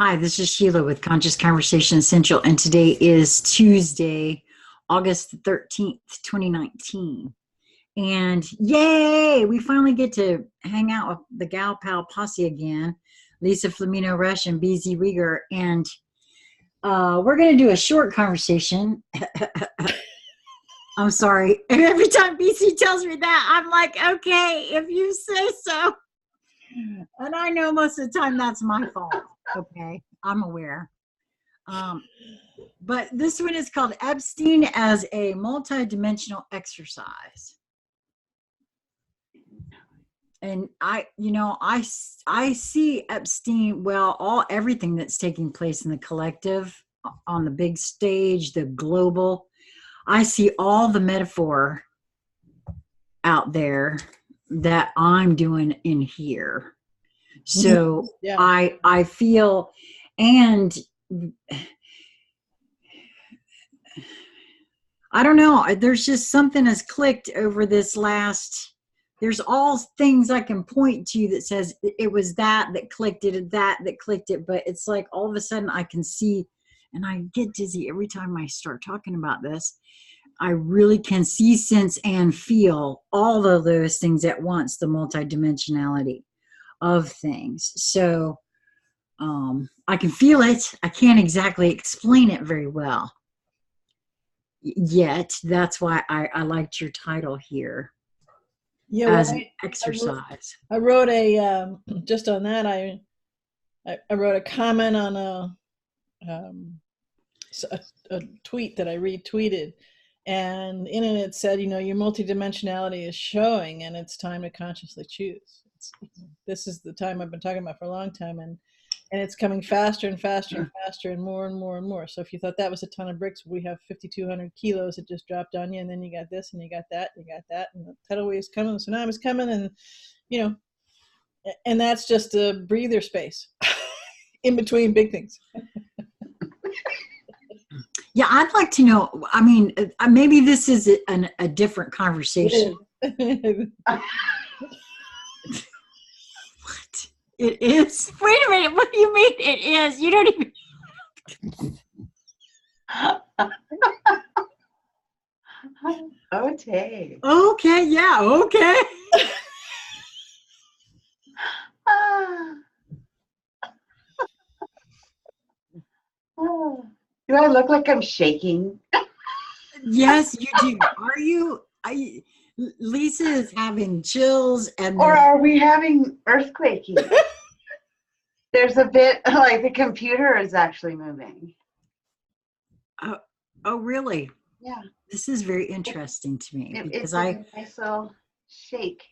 Hi, this is Sheila with Conscious Conversation Central, and today is Tuesday, August 13th, 2019. And yay, we finally get to hang out with the Gal Pal Posse again, Lisa Flamino Rush and BZ Rieger. And we're going to do a short conversation. I'm sorry. And every time BC tells me that, I'm like, okay, if you say so. And I know most of the time that's my fault. Okay, I'm aware. But this one is called Epstein as a multidimensional exercise. And I see Epstein, well, everything that's taking place in the collective, on the big stage, the global. I see all the metaphor out there that I'm doing in here. So yeah. I feel, and I don't know, there's just something has clicked over this last, there's all things I can point to that says it was that clicked it, that clicked it, but it's like all of a sudden I can see, and I get dizzy every time I start talking about this. I really can see, sense, and feel all of those things at once, the multidimensionality of things. So I can feel it. I can't exactly explain it very well yet. That's why I liked your title here. Yeah, as an exercise. I wrote a just on that. I wrote a comment on a tweet that I retweeted, and in it said, your multidimensionality is showing, and it's time to consciously choose. This is the time I've been talking about for a long time, and it's coming faster and faster and faster and more and more and more. So if you thought that was a ton of bricks, we have 5,200 kilos that just dropped on you, and then you got this and you got that and you got that, and the tidal wave is coming, the tsunami is coming, and and that's just a breather space in between big things. Yeah, I'd like to know, I mean, maybe this is a different conversation. What? It is? Wait a minute. What do you mean it is? You don't even. Okay. Okay. Yeah. Okay. Do I look like I'm shaking? Yes, you do. Are you? Lisa is having chills, or are we having earthquaking? There's a bit like the computer is actually moving. Oh, really? Yeah. This is very interesting to me because I still shake.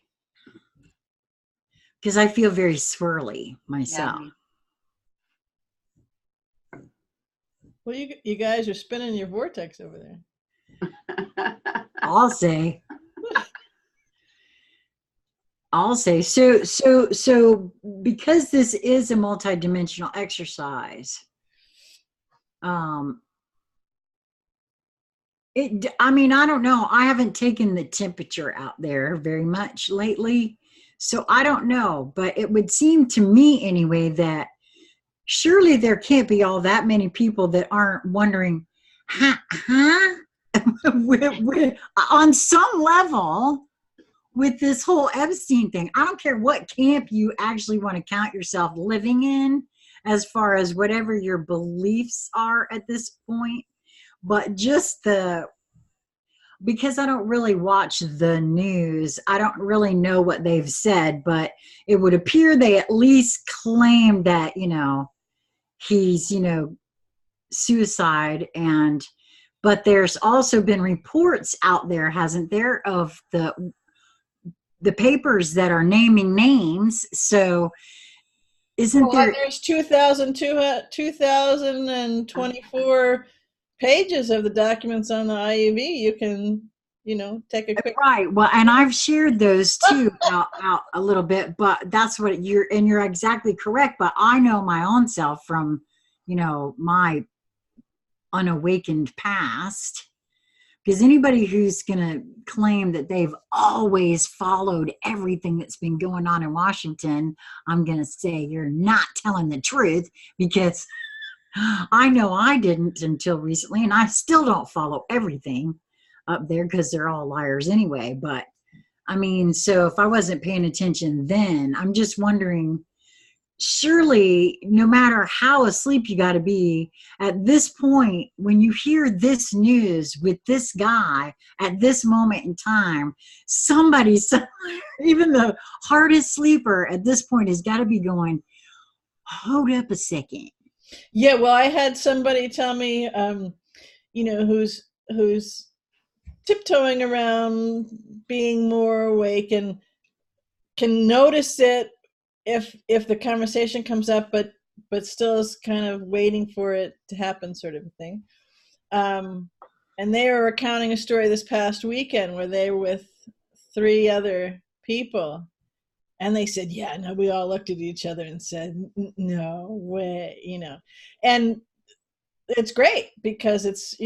Because I feel very swirly myself. Yeah. Well, you guys are spinning your vortex over there. I'll say. So because this is a multidimensional exercise, I don't know. I haven't taken the temperature out there very much lately, so I don't know. But it would seem to me anyway that surely there can't be all that many people that aren't wondering, on some level, with this whole Epstein thing. I don't care what camp you actually want to count yourself living in, as far as whatever your beliefs are at this point, but just because I don't really watch the news, I don't really know what they've said, but it would appear they at least claim that, he's, suicide, but there's also been reports out there, hasn't there, of the papers that are naming names. So isn't there? There's 2,024 pages of the documents on the IUV. You can, take a quick. Right. Well, and I've shared those too out a little bit, but that's what you're exactly correct. But I know my own self from, my unawakened past, Because anybody who's going to claim that they've always followed everything that's been going on in Washington, I'm going to say you're not telling the truth, because I know I didn't until recently, and I still don't follow everything up there because they're all liars anyway. But I mean, so if I wasn't paying attention then, I'm just wondering, surely no matter how asleep you got to be at this point, when you hear this news with this guy at this moment in time, somebody, even the hardest sleeper at this point, has got to be going, hold up a second. Yeah, well, I had somebody tell me, who's tiptoeing around being more awake and can notice it if the conversation comes up, but still is kind of waiting for it to happen, sort of a thing. And they were recounting a story this past weekend where they were with 3 other people, and they said, yeah, no, we all looked at each other and said, no way, and it's great because it's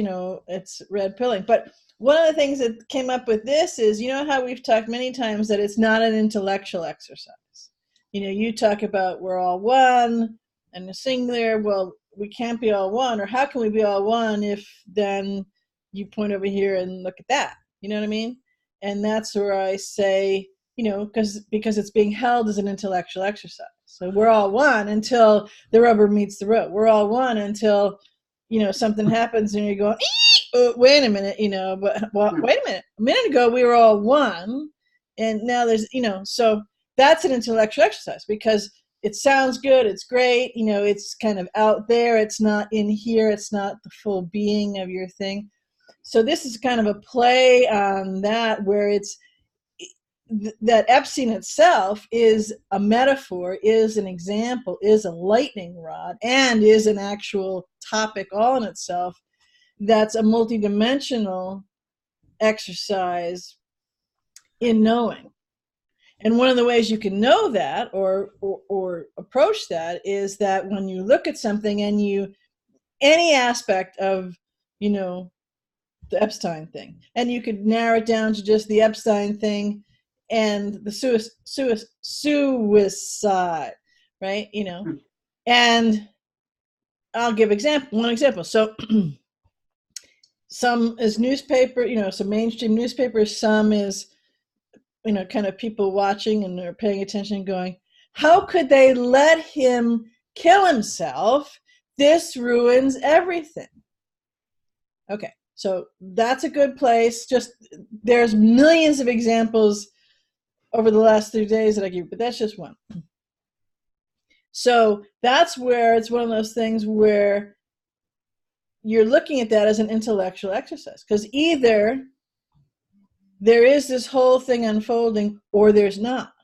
red pilling. But one of the things that came up with this is, how we've talked many times that it's not an intellectual exercise. You talk about we're all one and the singular. Well, we can't be all one, or how can we be all one if then you point over here and look at that? You know what I mean? And that's where I say, because it's being held as an intellectual exercise. So we're all one until the rubber meets the road. We're all one until, something happens and you're going, wait a minute, but wait a minute. A minute ago we were all one, and now there's, so that's an intellectual exercise because it sounds good, it's great, it's kind of out there, it's not in here, it's not the full being of your thing. So this is kind of a play on that, where it's that Epstein itself is a metaphor, is an example, is a lightning rod, and is an actual topic all in itself. That's a multidimensional exercise in knowing. And one of the ways you can know that or approach that is that when you look at something and any aspect of, the Epstein thing, and you could narrow it down to just the Epstein thing and the suicide, right? And I'll give one example. So some is newspaper, some mainstream newspapers, some is, kind of people watching and they're paying attention going, how could they let him kill himself? This ruins everything. Okay, so that's a good place. Just there's millions of examples over the last 3 days that I give, but that's just one. So that's where it's one of those things where you're looking at that as an intellectual exercise, because either there is this whole thing unfolding or there's not.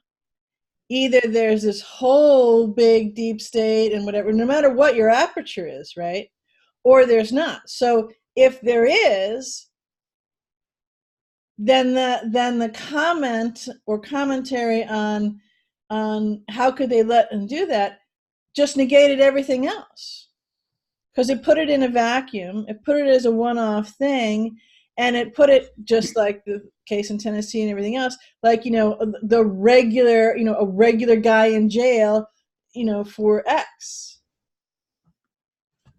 Either there's this whole big deep state and whatever, no matter what your aperture is, right? Or there's not. So if there is, then the comment or commentary on how could they let them do that just negated everything else, because it put it in a vacuum. It put it as a one-off thing, and it put it just like the case in Tennessee and everything else, like, the regular, a regular guy in jail, for X.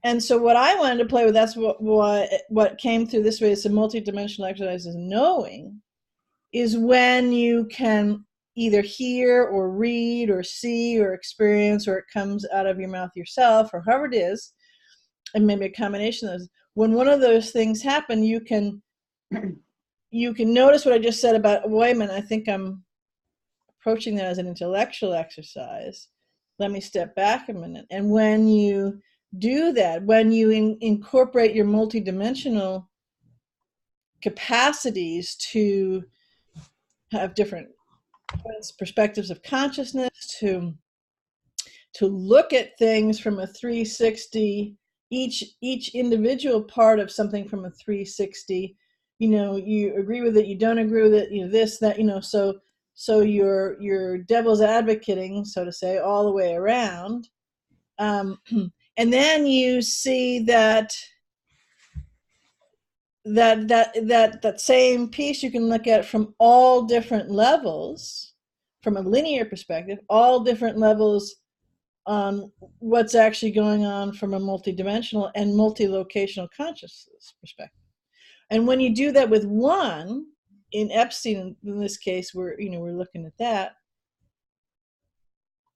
And so what I wanted to play with, that's what came through this way, is a multidimensional exercise is knowing, is when you can either hear or read or see or experience, or it comes out of your mouth yourself, or however it is, and maybe a combination of those. When one of those things happen, you can notice what I just said about, wait a minute, I think I'm approaching that as an intellectual exercise. Let me step back a minute. And when you do that, when you incorporate your multidimensional capacities to have different perspectives of consciousness, to look at things from a 360, each individual part of something from a 360, you agree with it, you don't agree with it, this, that, so you're devil's advocating, so to say, all the way around. And then you see that that same piece you can look at from all different levels, from a linear perspective, all different levels on what's actually going on from a multidimensional and multi-locational consciousness perspective. And when you do that with one, in Epstein, in this case, we're looking at that,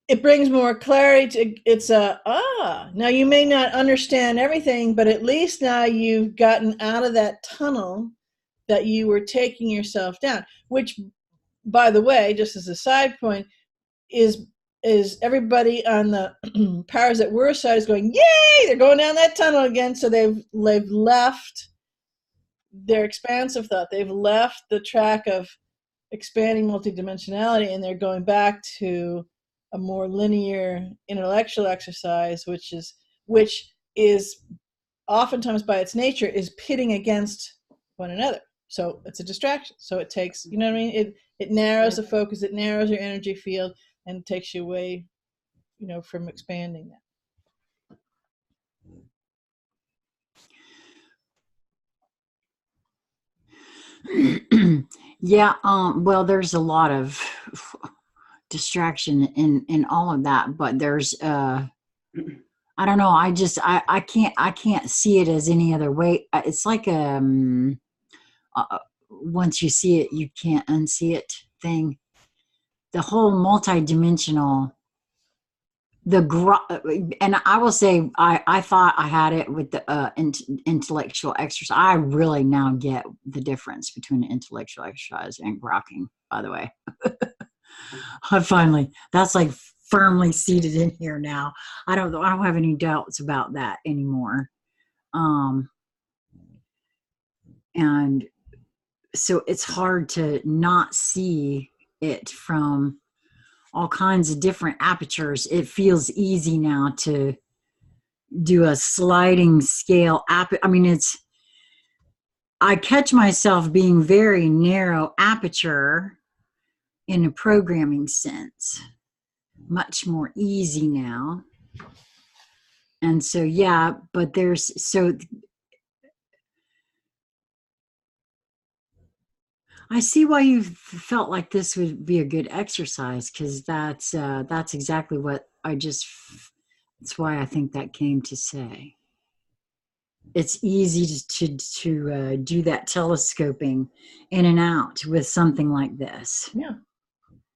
it brings more clarity to, it's now you may not understand everything, but at least now you've gotten out of that tunnel that you were taking yourself down, which, by the way, just as a side point, is everybody on the powers that were side is going, yay, they're going down that tunnel again. So they've left their expansive thought. They've left the track of expanding multidimensionality, and they're going back to a more linear intellectual exercise, which is oftentimes by its nature is pitting against one another. So it's a distraction. So it takes, you know what I mean? It narrows the focus, it narrows your energy field, and takes you away, from expanding that. Yeah, well, there's a lot of distraction in all of that, but there's I don't know, I can't see it as any other way. It's like once you see it, you can't unsee it thing. The whole multidimensional, and I will say, I thought I had it with the intellectual exercise. I really now get the difference between intellectual exercise and grokking, by the way. That's like firmly seated in here now. I don't have any doubts about that anymore. And so it's hard to not see it from all kinds of different apertures. It feels easy now to do a sliding scale I catch myself being very narrow aperture in a programming sense, much more easy now. And so, yeah, but I see why you felt like this would be a good exercise, because that's exactly what that's why I think that came to say. It's easy to do that telescoping in and out with something like this. Yeah.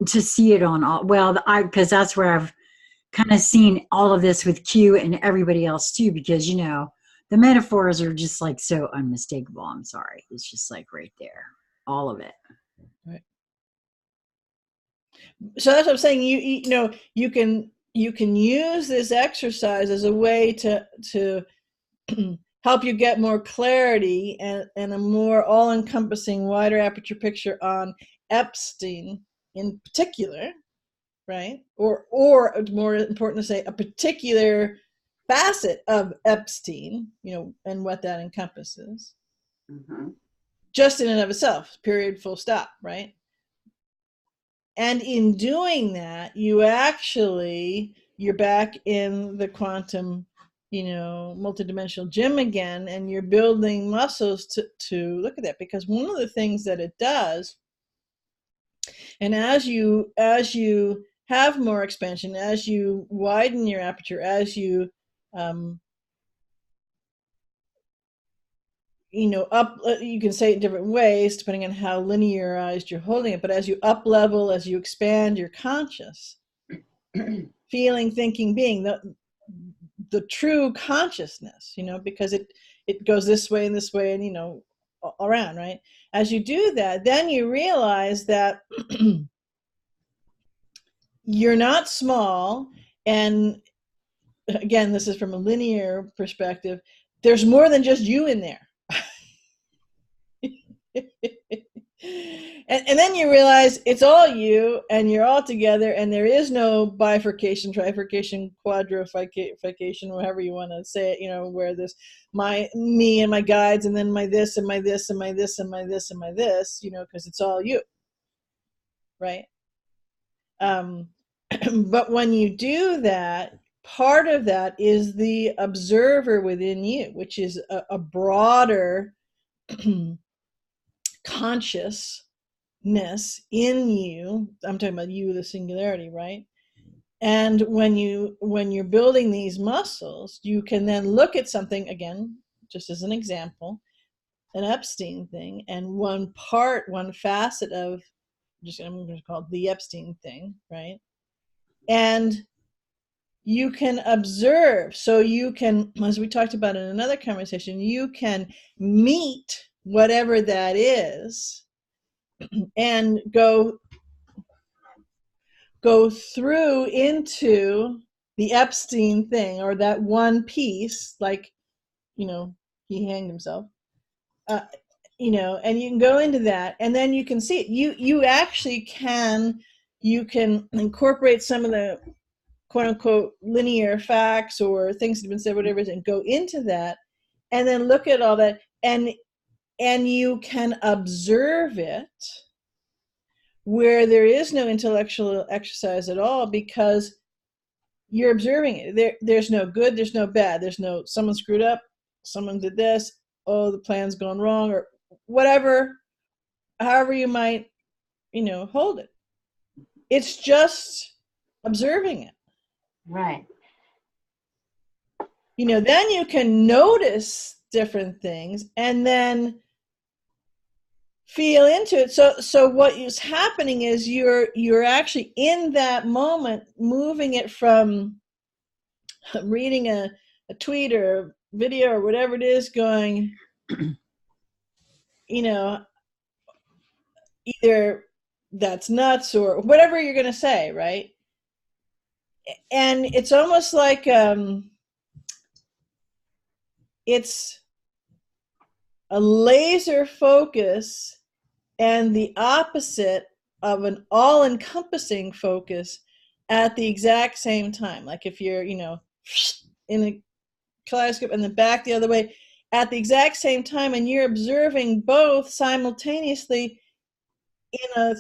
To see it on all, because that's where I've kind of seen all of this with Q and everybody else too, because, the metaphors are just like so unmistakable. I'm sorry. It's just like right there. All of it. Right. So that's what I'm saying. You can use this exercise as a way to help you get more clarity and a more all-encompassing, wider aperture picture on Epstein in particular, right? Or more important to say, a particular facet of Epstein, and what that encompasses. Mm-hmm. Just in and of itself, period, full stop, right? And in doing that, you're back in the quantum, multidimensional gym again, and you're building muscles to look at that. Because one of the things that it does, and as you have more expansion, as you widen your aperture, as you you can say it different ways depending on how linearized you're holding it, but as you up level, as you expand your conscious feeling, thinking, being, the true consciousness, because it goes this way and this way and around, right? As you do that, then you realize that you're not small, and again, this is from a linear perspective, there's more than just you in there. And then you realize it's all you, and you're all together, and there is no bifurcation, trifurcation, quadrification, whatever you want to say it, where there's me and my guides, and then my this and my this and my this and my this and my this, because it's all you, right? But when you do that, part of that is the observer within you, which is a broader consciousness in you. I'm talking about you, the singularity, right? And when you're building these muscles, you can then look at something, again, just as an example, an Epstein thing, and one facet of, I'm going to call it the Epstein thing, right? And you can observe. So you can, as we talked about in another conversation, you can meet whatever that is and go through into the Epstein thing, or that one piece, like, he hanged himself, and you can go into that, and then you can see it. You actually can incorporate some of the quote unquote linear facts or things that have been said, whatever it is, and go into that, and then look at all that, and you can observe it where there is no intellectual exercise at all, because you're observing it. There's no good, there's no bad, there's no someone screwed up, someone did this, oh, the plan's gone wrong, or whatever, however you might, hold it. It's just observing it. Right. Then you can notice different things and then feel into it. So what is happening is you're actually in that moment moving it from reading a tweet or a video or whatever it is, going, either that's nuts or whatever you're going to say, right? And it's almost like it's a laser focus and the opposite of an all-encompassing focus at the exact same time. Like if you're, in a kaleidoscope and then back the other way at the exact same time, and you're observing both simultaneously in a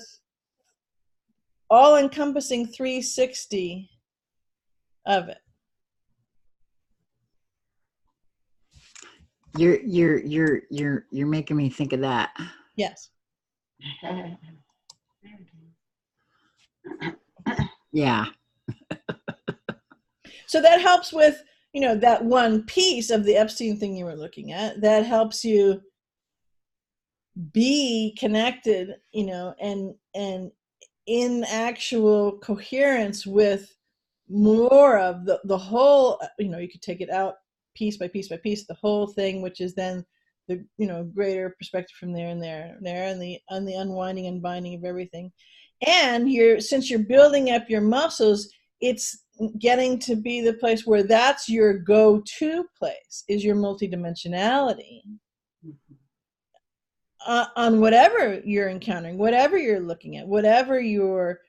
all-encompassing 360 of it. You're making me think of that. Yes. Yeah. So that helps with, that one piece of the Epstein thing you were looking at. That helps you be connected, and in actual coherence with more of the whole, you could take it out piece by piece by piece, the whole thing, which is then the, greater perspective from there and the unwinding and binding of everything. And since you're building up your muscles, it's getting to be the place where that's your go-to place, is your multidimensionality. On whatever you're encountering, whatever you're looking at, whatever you're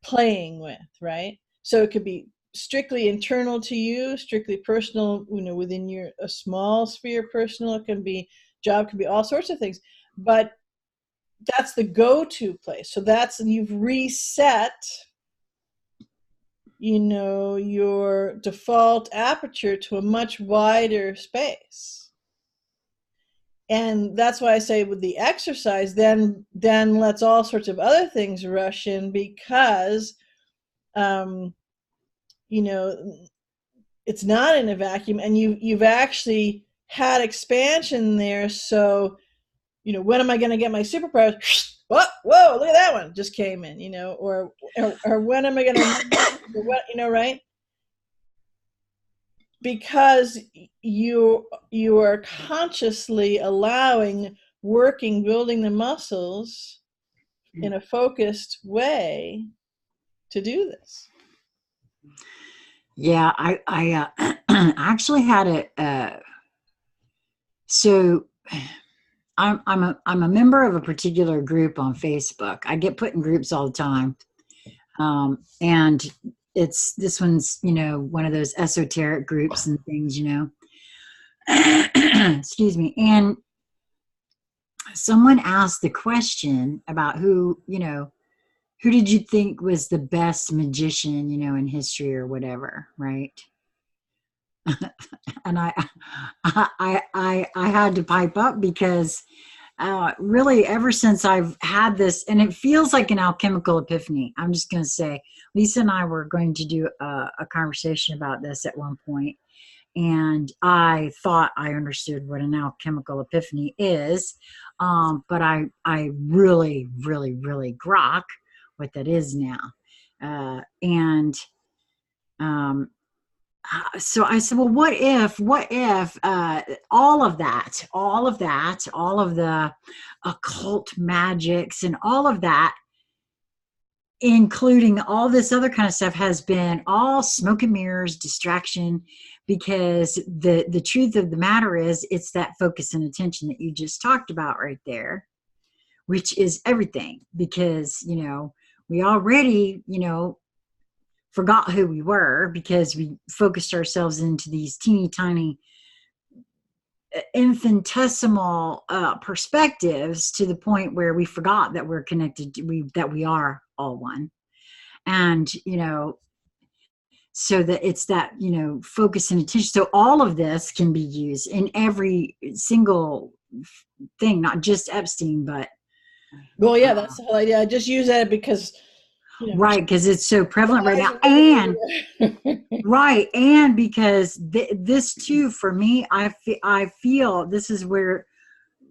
playing with, right? So it could be strictly internal to you, strictly personal, within a small sphere personal. It can be job, can be all sorts of things. But that's the go-to place. So you've reset, your default aperture to a much wider space. And that's why I say with the exercise, then let's all sorts of other things rush in, because, it's not in a vacuum, and you've actually had expansion there. So, when am I going to get my superpowers? Whoa, look at that one just came in, or when am I going to, right? Because you are consciously building the muscles in a focused way to do this. Yeah, I actually had so I'm a member of a particular group on Facebook. I get put in groups all the time, and this one's one of those esoteric groups and things, excuse me. And someone asked the question about who did you think was the best magician, in history or whatever, right? and I had to pipe up because really ever since I've had this, and it feels like an alchemical epiphany. I'm just going to say, Lisa and I were going to do a conversation about this at one point, and I thought I understood what an alchemical epiphany is, but I really, really, really grok what that is now. And so I said, well, what if all of the occult magics and all of that, including all this other kind of stuff, has been all smoke and mirrors, distraction, because the truth of the matter is it's that focus and attention that you just talked about right there, which is everything, because, we already, forgot who we were because we focused ourselves into these teeny tiny infinitesimal perspectives to the point where we forgot that we're connected that we are all one. And so that it's that focus and attention, so all of this can be used in every single thing, not just Epstein, but well, yeah, that's the whole idea. I just use that because right, because it's so prevalent right now, and right, and because this too, for me, I feel this is where,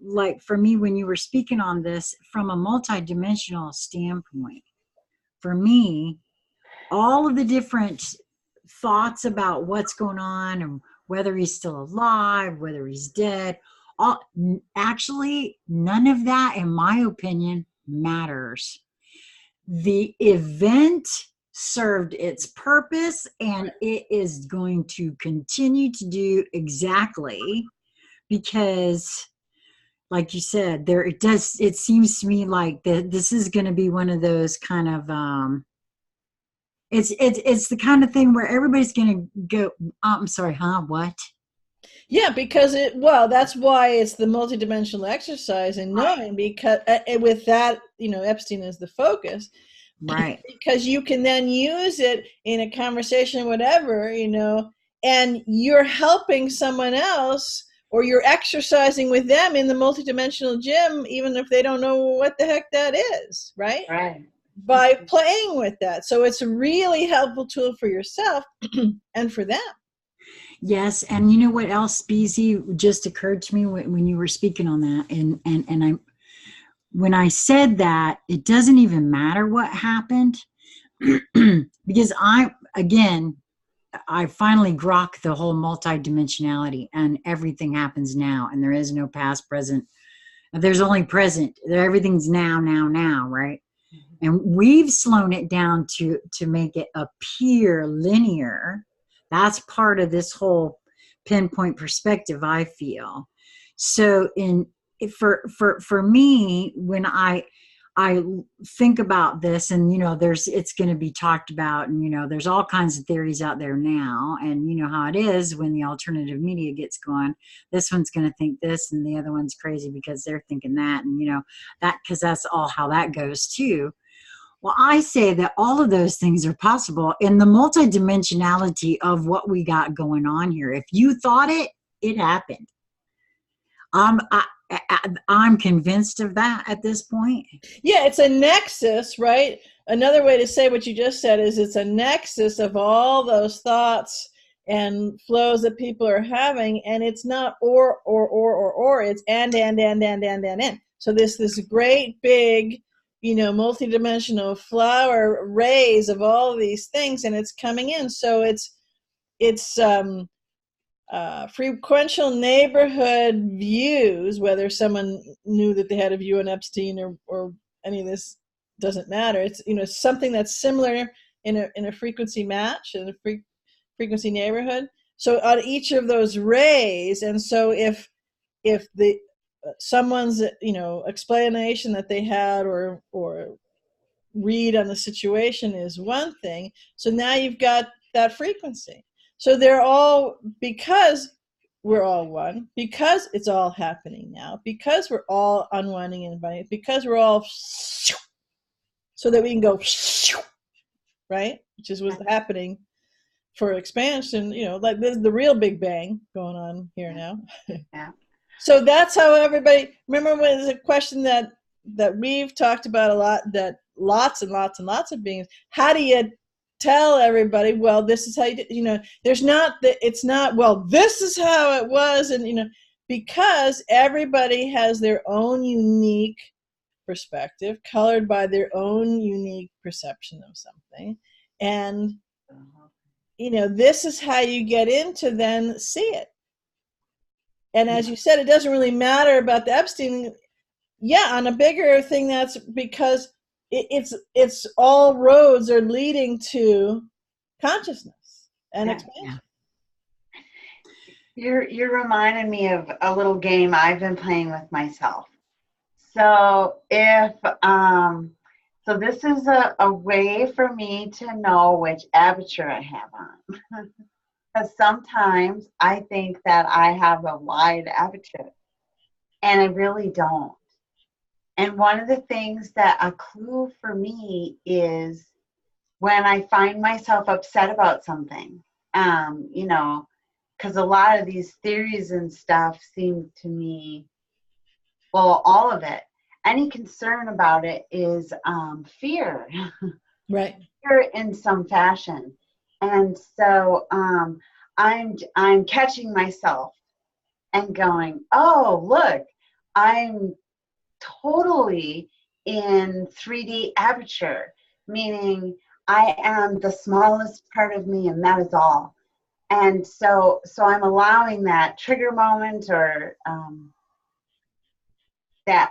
like, for me, when you were speaking on this from a multidimensional standpoint, for me, all of the different thoughts about what's going on and whether he's still alive, whether he's dead, actually, none of that, in my opinion, matters. The event served its purpose, and it is going to continue to do exactly, because like you said, it seems to me like this is going to be one of those kind of it's the kind of thing where everybody's going to go, I'm sorry, what? Yeah, because that's why it's the multidimensional exercise, and knowing, because with that, Epstein is the focus, right? Because you can then use it in a conversation, whatever, and you're helping someone else, or you're exercising with them in the multidimensional gym, even if they don't know what the heck that is, right? Right. By playing with that. So it's a really helpful tool for yourself and for them. Yes, and you know what else, BZ, just occurred to me when you were speaking on that, and when I said that, it doesn't even matter what happened, because I finally grok the whole multidimensionality, and everything happens now, and there is no past, present. There's only present. Everything's now, right? And we've slowed it down to make it appear linear. That's part of this whole pinpoint perspective, I feel. So for me, when I think about this, and it's going to be talked about, and there's all kinds of theories out there now, and you know how it is when the alternative media gets going. This one's going to think this, and the other one's crazy because they're thinking that, and that, because that's all how that goes too. Well, I say that all of those things are possible in the multidimensionality of what we got going on here. If you thought it happened. I'm convinced of that at this point. Yeah, it's a nexus, right? Another way to say what you just said is it's a nexus of all those thoughts and flows that people are having, and it's not or, it's and. So this great big, multidimensional flower rays of all of these things, and it's coming in. So it's frequential neighborhood views, whether someone knew that they had a view on Epstein or any of this, doesn't matter. It's something that's similar in a frequency match, in a frequency neighborhood. So on each of those rays, and so if the someone's explanation that they had or read on the situation is one thing, so now you've got that frequency. So they're all, because we're all one, because it's all happening now, because we're all unwinding and inviting, because we're all so that we can go right, which is what's happening for expansion, like this is the real Big Bang going on here now. Yeah. So that's how everybody, remember when there's a question that we've talked about a lot, that lots and lots and lots of beings, how do you tell everybody, well, this is how there's not, it's not, well, this is how it was. And, because everybody has their own unique perspective, colored by their own unique perception of something. And, this is how you get into then see it. And as you said, it doesn't really matter about the Epstein. Yeah, on a bigger thing, that's because it's all roads are leading to consciousness and expansion. You're reminding me of a little game I've been playing with myself. So if so this is a way for me to know which aperture I have on. Because sometimes I think that I have a wide aperture, and I really don't. And one of the things that a clue for me is when I find myself upset about something, because a lot of these theories and stuff seem to me, well, all of it, any concern about it is fear. Right. Fear in some fashion. And so I'm catching myself and going, oh, look, I'm totally in 3D aperture, meaning I am the smallest part of me, and that is all. And so I'm allowing that trigger moment or that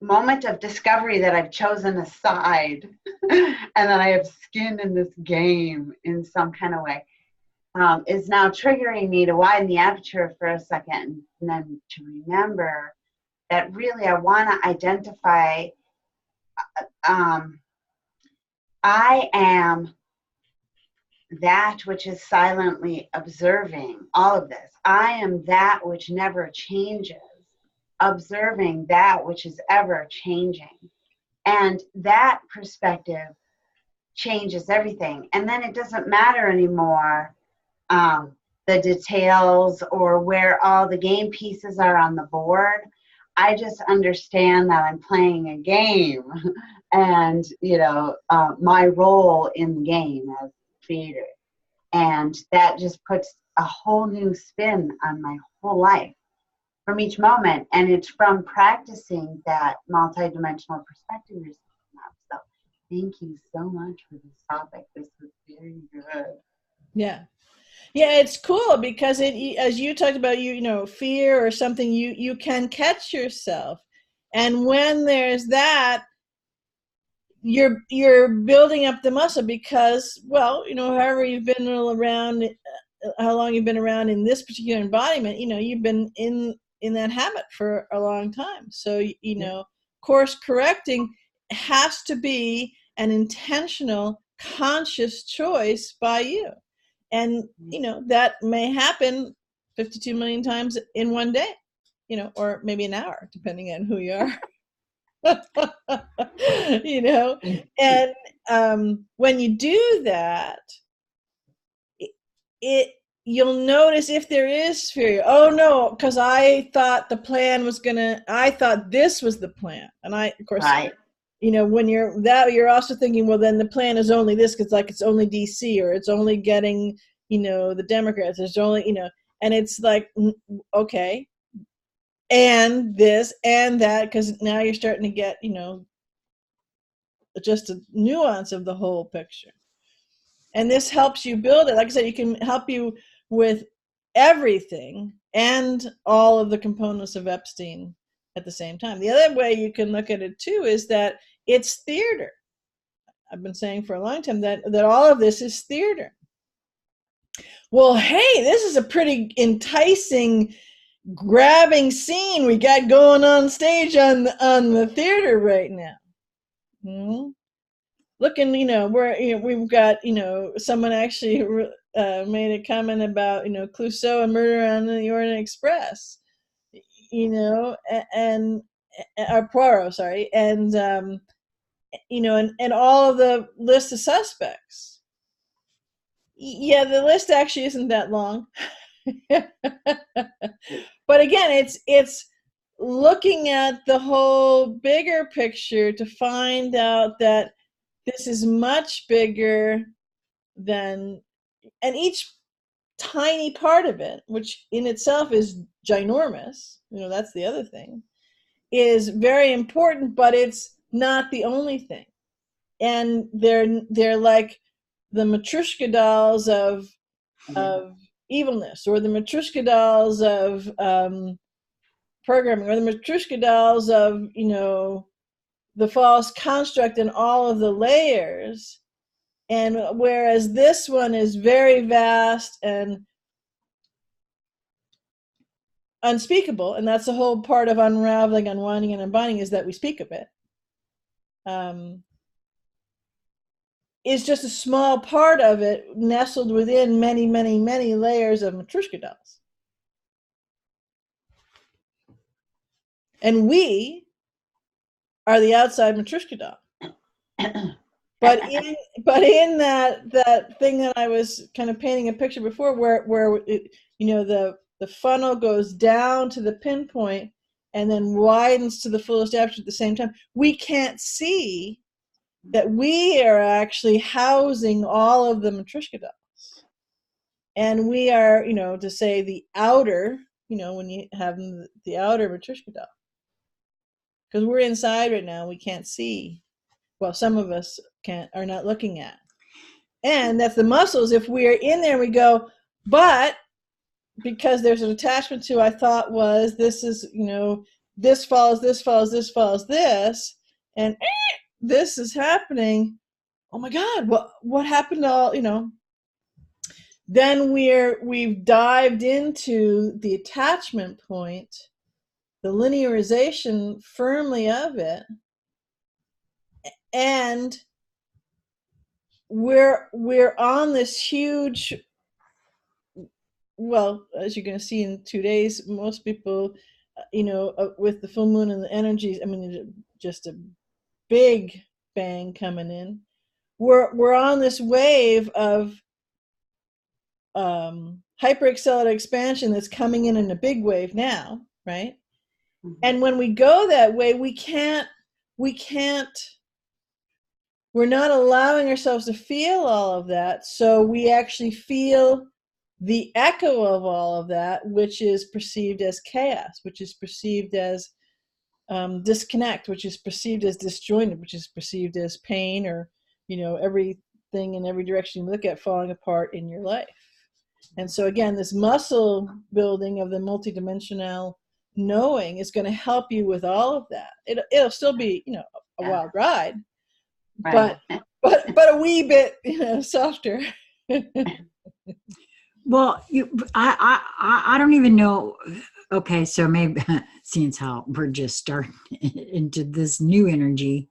moment of discovery that I've chosen a side and that I have skin in this game in some kind of way, is now triggering me to widen the aperture for a second, and then to remember that really I want to identify I am that which is silently observing all of this. I am that which never changes, observing that which is ever changing. And that perspective changes everything. And then it doesn't matter anymore the details or where all the game pieces are on the board. I just understand that I'm playing a game and, my role in the game as creator. And that just puts a whole new spin on my whole life from each moment. And it's from practicing that multidimensional perspective you're speaking of. So thank you so much for this topic. This was very good. Yeah. Yeah, it's cool because as you talked about, fear or something, you can catch yourself. And when there's that, you're building up the muscle because, well, however you've been around, how long you've been around in this particular embodiment, you've been in that habit for a long time. So, course correcting has to be an intentional, conscious choice by you. And, that may happen 52 million times in one day, or maybe an hour, depending on who you are. And when you do that, you'll notice if there is fear. Oh no, because I thought the plan was I thought this was the plan. And of course, right. When you're also thinking, well, then the plan is only this, because it's only DC, or it's only getting, the Democrats, there's only, and it's like, okay, and this and that, because now you're starting to get, just a nuance of the whole picture. And this helps you build it. Like I said, it can help you with everything and all of the components of Epstein at the same time. The other way you can look at it too is that it's theater. I've been saying for a long time that all of this is theater. Well, hey, this is a pretty enticing, grabbing scene we got going on stage on the theater right now. Looking, we've got, someone actually made a comment about, Clouseau and Murder on the Orient Express, and Poirot, sorry, and and all of the list of suspects. Yeah, the list actually isn't that long. But again, it's looking at the whole bigger picture to find out that this is much bigger than, and each tiny part of it, which in itself is ginormous, that's the other thing, is very important, but it's not the only thing. And they're like the Matryoshka dolls of evilness, or the Matryoshka dolls of programming, or the Matryoshka dolls of the false construct and all of the layers. And whereas this one is very vast and unspeakable, and that's the whole part of unraveling, unwinding, and unbinding, is that we speak of it, is just a small part of it nestled within many, many, many layers of Matryoshka dolls. And we are the outside Matryoshka doll. But in that thing that I was kind of painting a picture before, where it, the funnel goes down to the pinpoint and then widens to the fullest aperture at the same time, we can't see that we are actually housing all of the Matryoshka dolls. And we are, to say the outer, when you have the outer Matryoshka doll. Because we're inside right now, we can't see. Well, some of us are not looking at. And that's the muscles. If we are in there, we go, but because there's an attachment to, I thought was, this is, this follows this, follows this, follows this, and this is happening. Oh my God, what happened to all, then we've dived into the attachment point, the linearization firmly of it, and we're on this huge, well, as you're going to see in 2 days, most people, with the full moon and the energies, just a big bang coming in. We're on this wave of hyperaccelerated expansion that's coming in a big wave now, right? Mm-hmm. And when we go that way, we're not allowing ourselves to feel all of that. So we actually feel the echo of all of that, which is perceived as chaos, which is perceived as disconnect, which is perceived as disjointed, which is perceived as pain, or, everything in every direction you look at falling apart in your life. And so again, this muscle building of the multidimensional knowing is going to help you with all of that. It'll still be, a wild ride, right. but a wee bit, softer. Well, I don't even know. Okay, so maybe seeing as how we're just starting into this new energy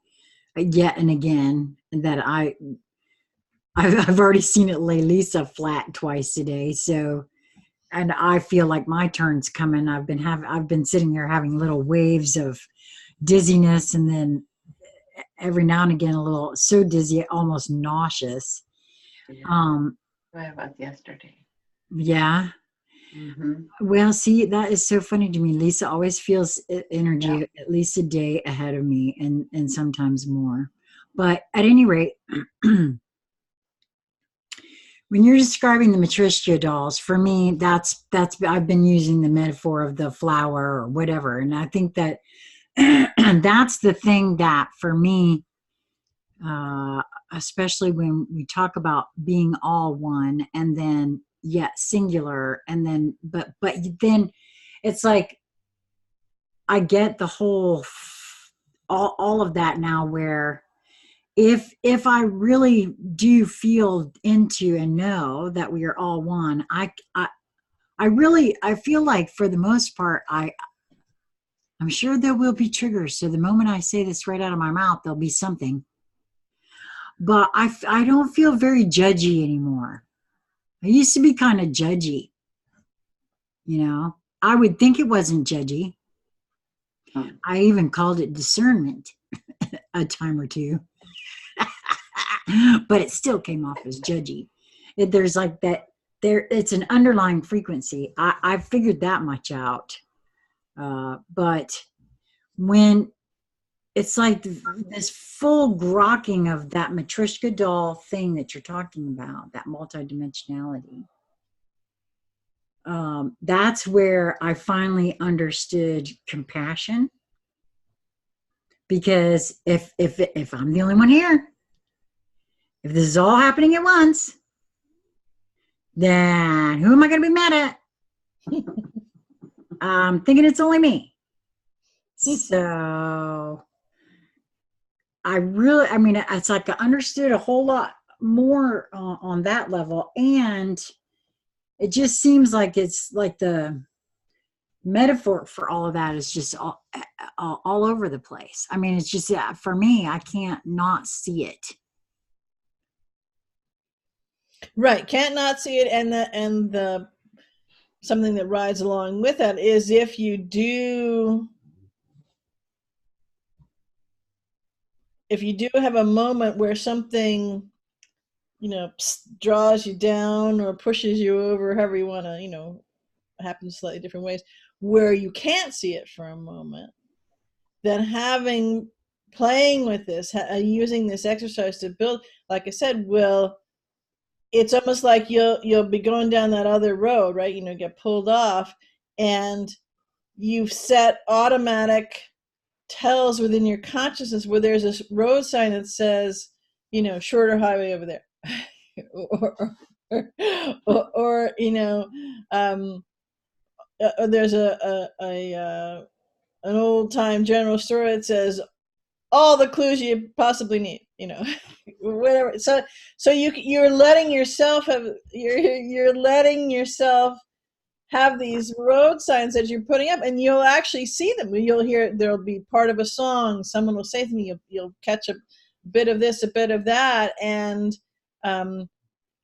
yet and again, that I've already seen it lay Lisa flat twice today. So, and I feel like my turn's coming. I've been sitting here having little waves of dizziness, and then every now and again a little so dizzy, almost nauseous. Yeah. What about yesterday? Yeah. Mm-hmm. Well, see, that is so funny to me. Lisa always feels energy at least a day ahead of me, and sometimes more. But at any rate, when you're describing the Matryoshka dolls, for me, that's I've been using the metaphor of the flower or whatever, and I think that that's the thing that for me, especially when we talk about being all one, and then yet singular, and then but then it's like I get the whole all of that now, where if I really do feel into and know that we are all one, I feel like for the most part I'm sure there will be triggers. So the moment I say this right out of my mouth, there'll be something. But I don't feel very judgy anymore. I used to be kind of judgy. I would think it wasn't judgy. I even called it discernment a time or two. But it still came off as judgy. there's like that, it's an underlying frequency. I figured that much out. But when it's like this full grokking of that Matryoshka doll thing that you're talking about, that multidimensionality, that's where I finally understood compassion. Because if I'm the only one here, if this is all happening at once, then who am I going to be mad at? I'm thinking it's only me. So I mean, it's like I understood a whole lot more on that level. And it just seems like it's like the metaphor for all of that is just all over the place. I mean, it's just, for me, I can't not see it. Right. Can't not see it. And the something that rides along with that is if you do have a moment where something, draws you down or pushes you over, however you want to, happens slightly different ways, where you can't see it for a moment, then playing with this, using this exercise to build, like I said, it's almost like you'll be going down that other road, right? Get pulled off, and you've set automatic tells within your consciousness where there's a road sign that says, shorter highway over there, or there's an old time general store that says all the clues you possibly need, whatever. So you're letting yourself have these road signs that you're putting up, and you'll actually see them. You'll hear, there'll be part of a song, someone will say something, you'll catch a bit of this, a bit of that, and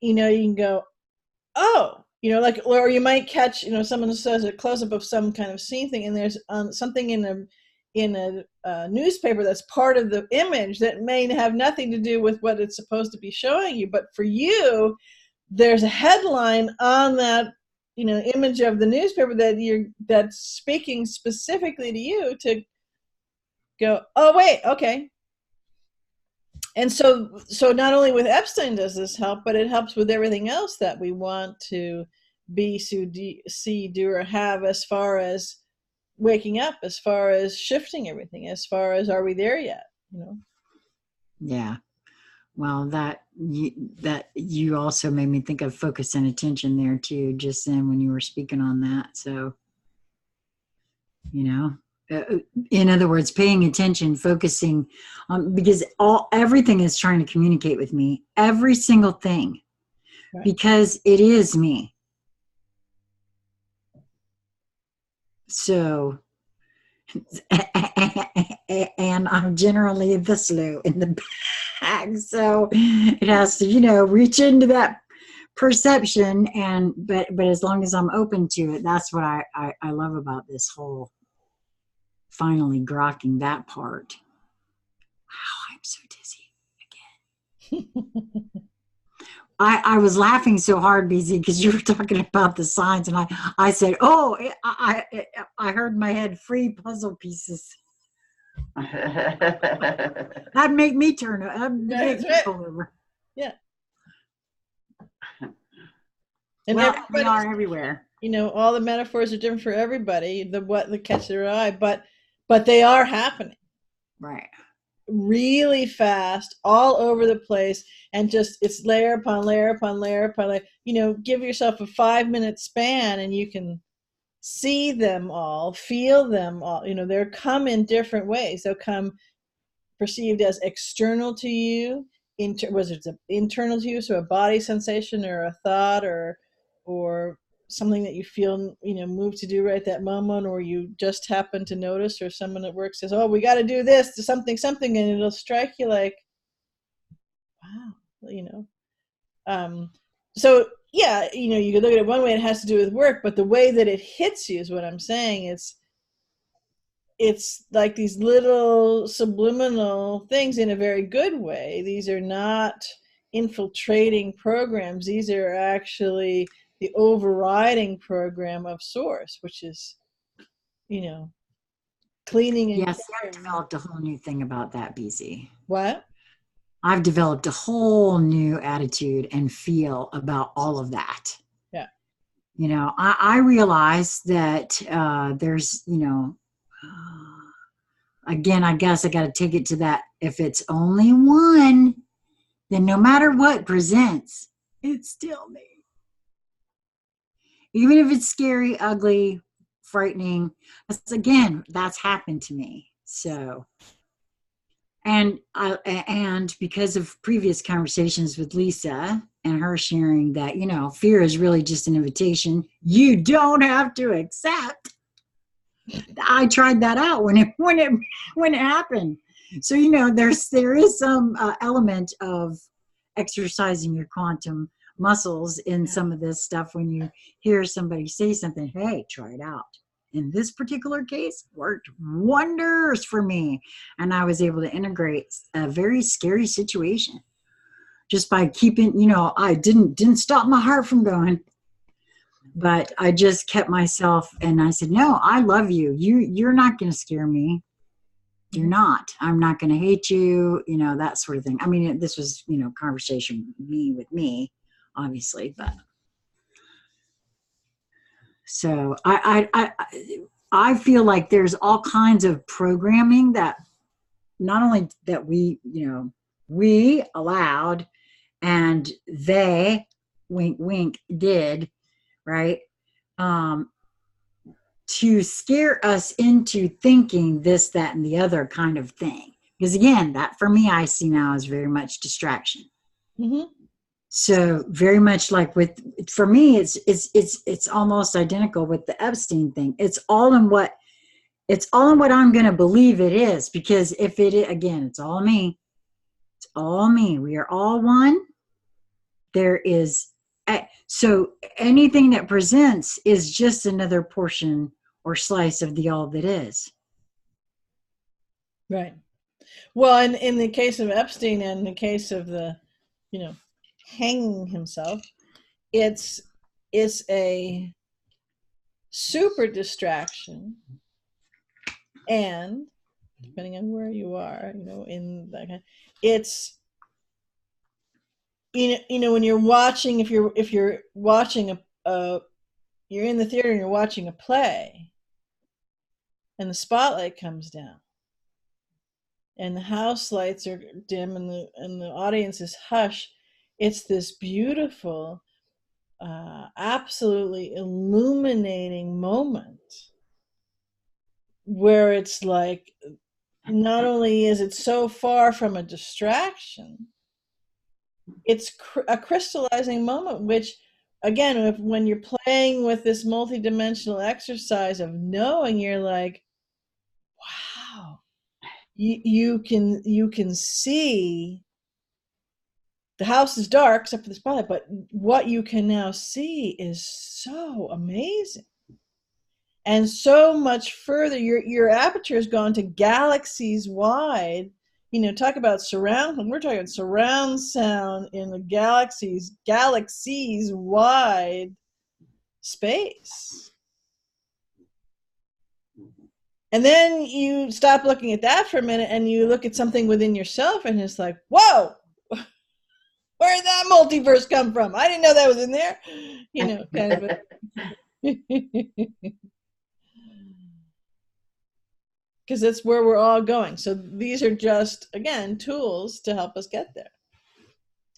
you can go, oh, or you might catch, someone says a close-up of some kind of scene thing, and there's something in a newspaper that's part of the image that may have nothing to do with what it's supposed to be showing you, but for you, there's a headline on that image of the newspaper that's speaking specifically to you to go, oh wait, okay. And so not only with Epstein does this help, but it helps with everything else that we want to be, see, do, or have, as far as waking up, as far as shifting everything, as far as, are we there yet? Yeah. Well, that you also made me think of focus and attention there too, just then when you were speaking on that. So, in other words, paying attention, focusing, because everything is trying to communicate with me, every single thing, right. Because it is me. So, and I'm generally the slow in the back, so it has to, reach into that perception, but as long as I'm open to it, that's what I love about this whole finally grokking that part. Wow, I'm so dizzy again. I was laughing so hard, BZ, because you were talking about the signs, and I said, oh, I heard in my head, free puzzle pieces. That'd make me turn over. Yeah. And well, they are everywhere. All the metaphors are different for everybody, the catch their eye, but they are happening. Right. Really fast, all over the place, and just it's layer upon layer upon layer upon layer. Give yourself a 5-minute span and you can see them all, feel them all. They'll come in different ways. They'll come perceived as external to you, was it internal to you, so a body sensation or a thought or something that you feel moved to do right at that moment, or you just happen to notice, or someone at work says, oh, we got to do this to something, and it'll strike you like, wow, so yeah, you could look at it one way, it has to do with work, but the way that it hits you is what I'm saying. It's like these little subliminal things in a very good way. These are not infiltrating programs. These are actually the overriding program of source, which is, cleaning and Yes, I've caring. developed a whole new thing about that, BC. What? I've developed a whole new attitude and feel about all of that. Yeah. I realize that there's, again, I guess I got to take it to that. If it's only one, then no matter what presents, it's still me. Even if it's scary, ugly, frightening, that's happened to me. So, and because of previous conversations with Lisa and her sharing that, fear is really just an invitation you don't have to accept. I tried that out when it happened. So, there is some element of exercising your quantum muscles in some of this stuff when you hear somebody say something. Hey, try it out. In this particular case, worked wonders for me, and I was able to integrate a very scary situation just by keeping. I didn't stop my heart from going, but I just kept myself, and I said, no, I love you. You're not going to scare me. You're not. I'm not going to hate you, that sort of thing. I mean, this was, conversation with me, obviously, but so I feel like there's all kinds of programming that not only that we allowed and they, wink, wink, did, right? To scare us into thinking this, that, and the other kind of thing. Because again, that for me, I see now as very much distraction. Mm-hmm. So very much like for me, it's almost identical with the Epstein thing. It's all in what I'm going to believe it is. Because if it is, again, it's all me. It's all me. We are all one. There is, so anything that presents is just another portion or slice of the all that is. Right. Well, in the case of Epstein and in the case of the, hanging himself, it's a super distraction, and depending on where you are, in that kind, it's when you're watching, if you're watching you're in the theater and you're watching a play, and the spotlight comes down, and the house lights are dim, and the audience is hush. It's this beautiful, absolutely illuminating moment where it's like, not only is it so far from a distraction, it's a crystallizing moment, which, again, when you're playing with this multidimensional exercise of knowing, you're like, wow, you can see. The house is dark except for the spotlight, but what you can now see is so amazing. And so much further, your aperture has gone to galaxies wide. Talk about surround. We're talking surround sound in the galaxies wide space. And then you stop looking at that for a minute and you look at something within yourself, and it's like, whoa, where did that multiverse come from? I didn't know that was in there. Kind of because that's where we're all going. So these are just, again, tools to help us get there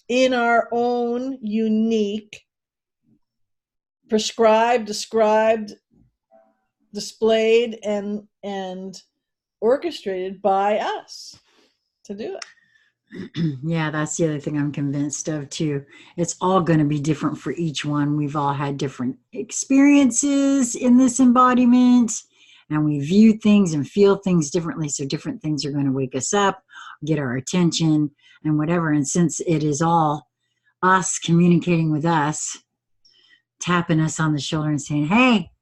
in our own unique, prescribed, described, displayed, and orchestrated by us to do it. Yeah, that's the other thing I'm convinced of too. It's all going to be different for each one. We've all had different experiences in this embodiment, and we view things and feel things differently. So different things are going to wake us up, get our attention, and whatever. And since it is all us communicating with us, tapping us on the shoulder and saying, hey,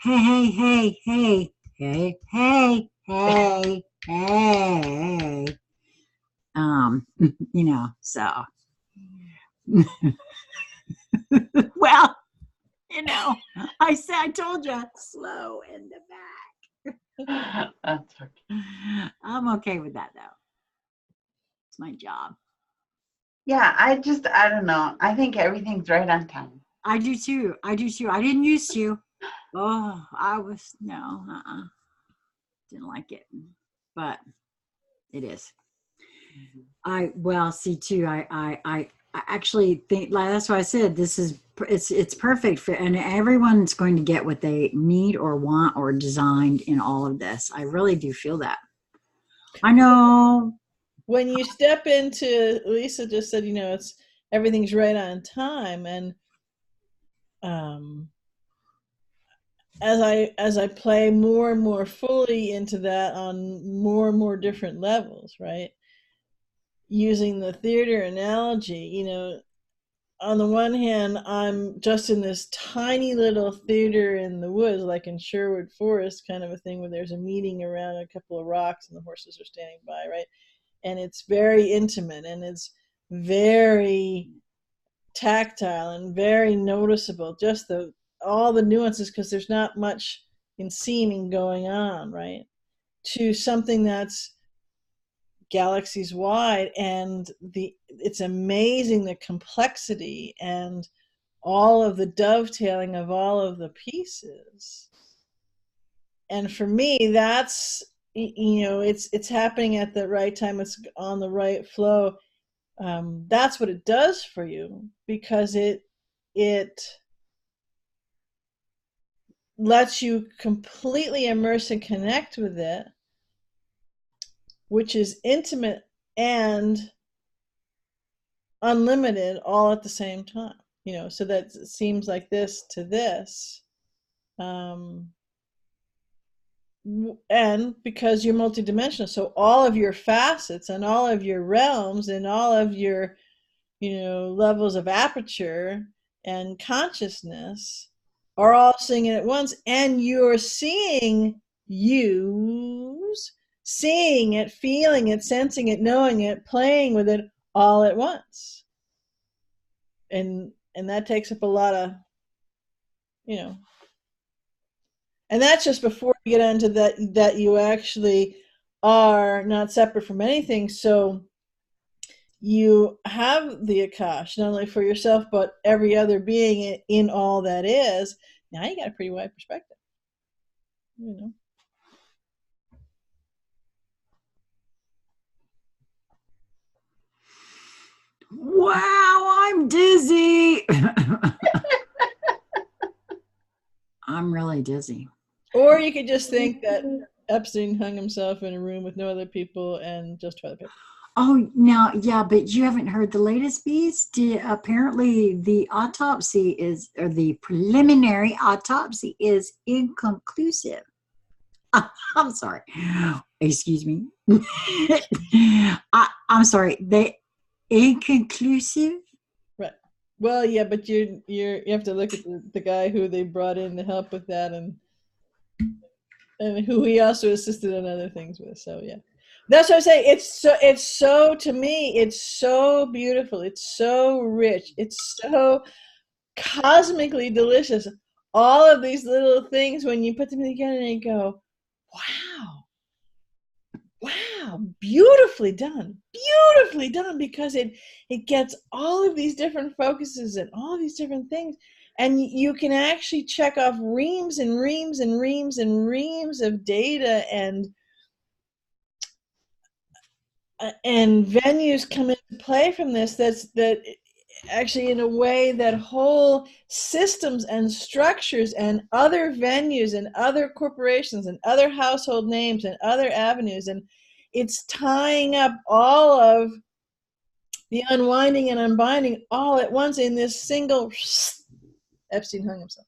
hey, hey, hey, hey, hey, hey, hey, hey. So Well, I told you, slow in the back. That's okay. I'm okay with that, though. It's my job. Yeah, I don't know. I think everything's right on time. I do too. I didn't used to. Oh, didn't like it, but it is. See too. I actually think, like, that's why I said it's perfect for, and everyone's going to get what they need or want or designed in all of this. I really do feel that. I know. When you step into, Lisa just said, it's everything's right on time, and as I play more and more fully into that on more and more different levels, right? Using the theater analogy, on the one hand, I'm just in this tiny little theater in the woods, like in Sherwood Forest, kind of a thing, where there's a meeting around a couple of rocks and the horses are standing by, right? And it's very intimate and it's very tactile and very noticeable, just all the nuances, because there's not much in seeming going on, right? To something that's galaxies wide, and it's amazing, the complexity and all of the dovetailing of all of the pieces. And for me, that's, it's happening at the right time, it's on the right flow. That's what it does for you, because it lets you completely immerse and connect with it, which is intimate and unlimited all at the same time, so that it seems like this to this. And because you're multidimensional, so all of your facets and all of your realms and all of your, levels of aperture and consciousness are all seeing it at once, and you're seeing seeing it, feeling it, sensing it, knowing it, playing with it all at once. And that takes up a lot of, and that's just before you get into that you actually are not separate from anything. So you have the Akash, not only for yourself, but every other being in all that is. Now you got a pretty wide perspective, Wow, I'm dizzy. I'm really dizzy. Or you could just think that Epstein hung himself in a room with no other people and just toilet paper. Oh, now, yeah, but you haven't heard the latest piece? Apparently the the preliminary autopsy is inconclusive. I'm sorry. Excuse me. I'm sorry. Inconclusive? Right. Well, yeah, but you have to look at the guy who they brought in to help with that, and who he also assisted on other things with. So yeah. That's what I say. It's so, to me, it's so beautiful. It's so rich. It's so cosmically delicious. All of these little things, when you put them together and you go, wow, beautifully done, because it gets all of these different focuses and all these different things. And you can actually check off reams and reams and reams and reams of data, and venues come into play from this. That actually, in a way, that whole systems and structures and other venues and other corporations and other household names and other avenues, and it's tying up all of the unwinding and unbinding all at once in this single Epstein hung himself.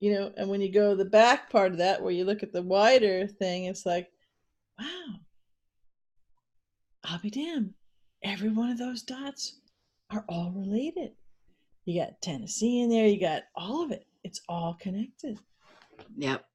And when you go to the back part of that, where you look at the wider thing, it's like, wow, I'll be damned. Every one of those dots are all related. You got Tennessee in there, you got all of it. It's all connected. Yep.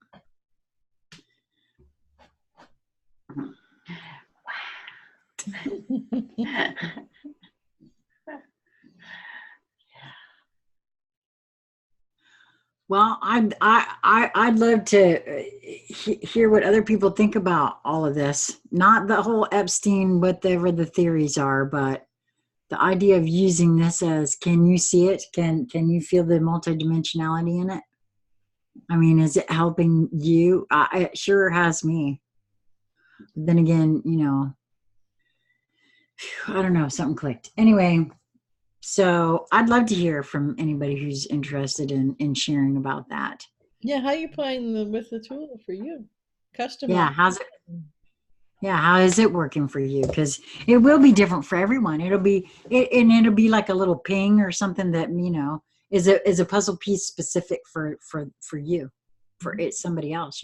Well, I'd love to hear what other people think about all of this. Not the whole Epstein, whatever the theories are, but the idea of using this as, can you see it? Can you feel the multidimensionality in it? I mean, is it helping you? It sure has me. But then again, I don't know, something clicked. Anyway, so I'd love to hear from anybody who's interested in sharing about that. Yeah, how you playing with the tool for you? Customize. Yeah, how is it working for you? Because it will be different for everyone. It'll be like a little ping or something that is a puzzle piece specific for you, for it somebody else.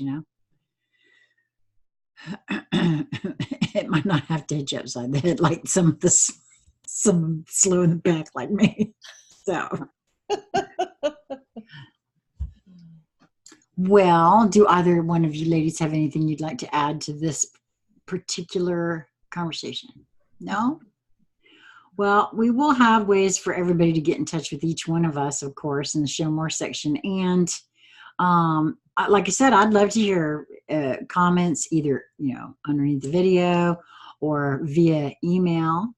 It might not have to hit you upside the head like some slow in the back like me. So. Well, do either one of you ladies have anything you'd like to add to this particular conversation? No? Well, we will have ways for everybody to get in touch with each one of us, of course, in the Show More section. And like I said, I'd love to hear comments either, underneath the video or via email.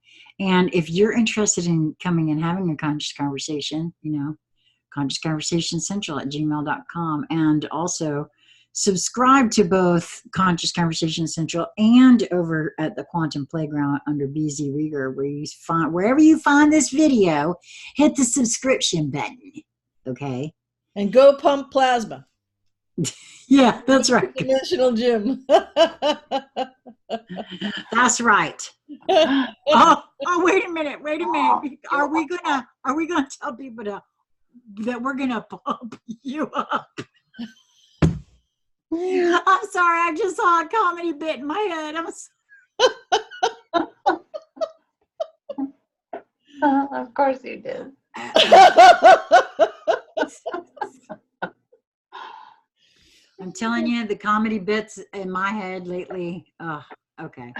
And if you're interested in coming and having a conscious conversation, onsciousconversationcentral@gmail.com, and also subscribe to both Conscious Conversation Central and over at the Quantum Playground under BZ Rieger, wherever you find this video, hit the subscription button. Okay. And go pump plasma. Yeah, that's right. Dimensional gym. That's right. Oh, wait a minute. Are we gonna tell people that we're gonna pump you up? I'm sorry, I just saw a comedy bit in my head. Of course you did. I'm telling you, the comedy bits in my head lately. Okay.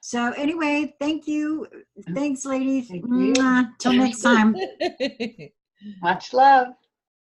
So anyway, thank you. Thanks, ladies. Till next time. Much love.